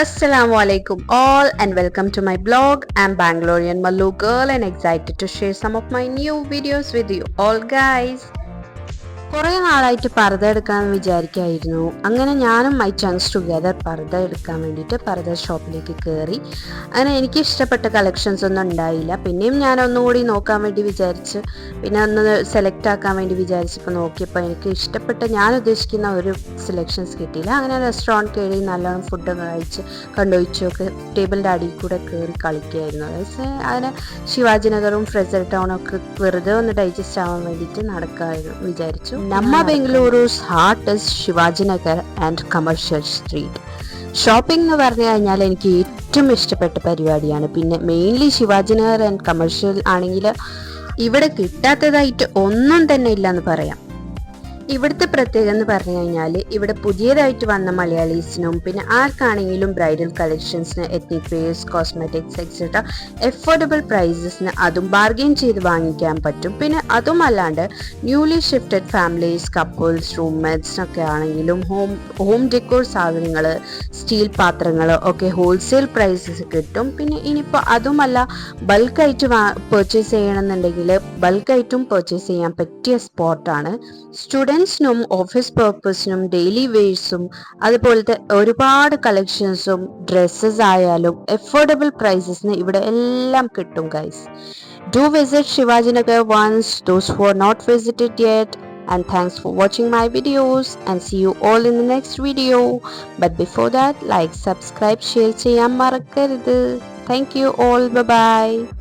Assalamu alaikum all and welcome to my blog. I'm Bangalorean Mallu girl and excited to share some of my new videos with you all guys. കുറേ നാളായിട്ട് പർദ്ദ എടുക്കാമെന്ന് വിചാരിക്കായിരുന്നു. അങ്ങനെ ഞാനും my ചങ്സ് together പർദ്ദ എടുക്കാൻ വേണ്ടിയിട്ട് പർദ്ദ ഷോപ്പിലേക്ക് കയറി. അങ്ങനെ എനിക്ക് ഇഷ്ടപ്പെട്ട കളക്ഷൻസ് ഒന്നും ഉണ്ടായില്ല. പിന്നെയും ഞാൻ ഒന്നുകൂടി നോക്കാൻ വേണ്ടി വിചാരിച്ച് പിന്നെ ഒന്ന് സെലക്ട് ആക്കാൻ വേണ്ടി വിചാരിച്ചപ്പോൾ നോക്കിയപ്പോൾ എനിക്ക് ഇഷ്ടപ്പെട്ട ഞാൻ ഉദ്ദേശിക്കുന്ന ഒരു സെലക്ഷൻസ് കിട്ടിയില്ല. അങ്ങനെ റെസ്റ്റോറൻറ്റ് കയറി നല്ലോണം ഫുഡ് കഴിച്ച് കണ്ടുവച്ചൊക്കെ ടേബിളിൻ്റെ അടിയിൽ കൂടെ കയറി കളിക്കുകയായിരുന്നു. അങ്ങനെ ശിവാജി നഗറും ഫ്രെസൽ ടൗണും ഒക്കെ വെറുതെ ഒന്ന് ഡൈജസ്റ്റ് ആവാൻ വേണ്ടിയിട്ട് നടക്കാമെന്ന് വിചാരിച്ചു. നമ്മ Bengaluru's heart is Shivaji Nagar and commercial street. Shopping എന്ന് പറഞ്ഞു കഴിഞ്ഞാൽ എനിക്ക് ഏറ്റവും ഇഷ്ടപ്പെട്ട പരിപാടിയാണ്. പിന്നെ mainly Shivaji Nagar and commercial ആണെങ്കിൽ ഇവിടെ കിട്ടാത്തതായിട്ട് ഒന്നും തന്നെ ഇല്ലെന്ന് പറയാം. ഇവിടുത്തെ പ്രത്യേകത എന്ന് പറഞ്ഞു കഴിഞ്ഞാൽ ഇവിടെ പുതിയതായിട്ട് വന്ന മലയാളീസിനും പിന്നെ ആർക്കാണെങ്കിലും ബ്രൈഡൽ കളക്ഷൻസിന് ethnic wears cosmetics etcetera affordable പ്രൈസസിന് അതും ബാർഗെയിൻ ചെയ്ത് വാങ്ങിക്കാൻ പറ്റും. പിന്നെ അതുമല്ലാണ്ട് ന്യൂലി ഷിഫ്റ്റഡ് ഫാമിലീസ് കപ്പിൾസ് റൂംമേറ്റ്സിനൊക്കെ ആണെങ്കിലും ഹോം ഡെക്കോർ സാധനങ്ങൾ സ്റ്റീൽ പാത്രങ്ങൾ ഒക്കെ ഹോൾസെയിൽ പ്രൈസസ് കിട്ടും. പിന്നെ ഇനിയിപ്പോൾ അതുമല്ല ബൾക്കായിട്ട് പർച്ചേസ് ചെയ്യണമെന്നുണ്ടെങ്കിൽ ബൾക്കായിട്ടും പർച്ചേസ് ചെയ്യാൻ പറ്റിയ സ്പോട്ടാണ്. സ്റ്റുഡൻസിനും ഓഫീസ് പർപ്പസിനും ഡെയിലി വെയർസും അതുപോലത്തെ ഒരുപാട് കളക്ഷൻസും ഡ്രസ്സസ് ആയാലും എഫോർഡബിൾ പ്രൈസസിന് ഇവിടെ എല്ലാം കിട്ടും guys. Do visit Shivaji Nagar once those who are not visited yet. And thanks for watching my videos and see you all in the next video. But before that, like, subscribe, share ചെയ്യാൻ മറക്കരുത്. Thank you all. Bye bye.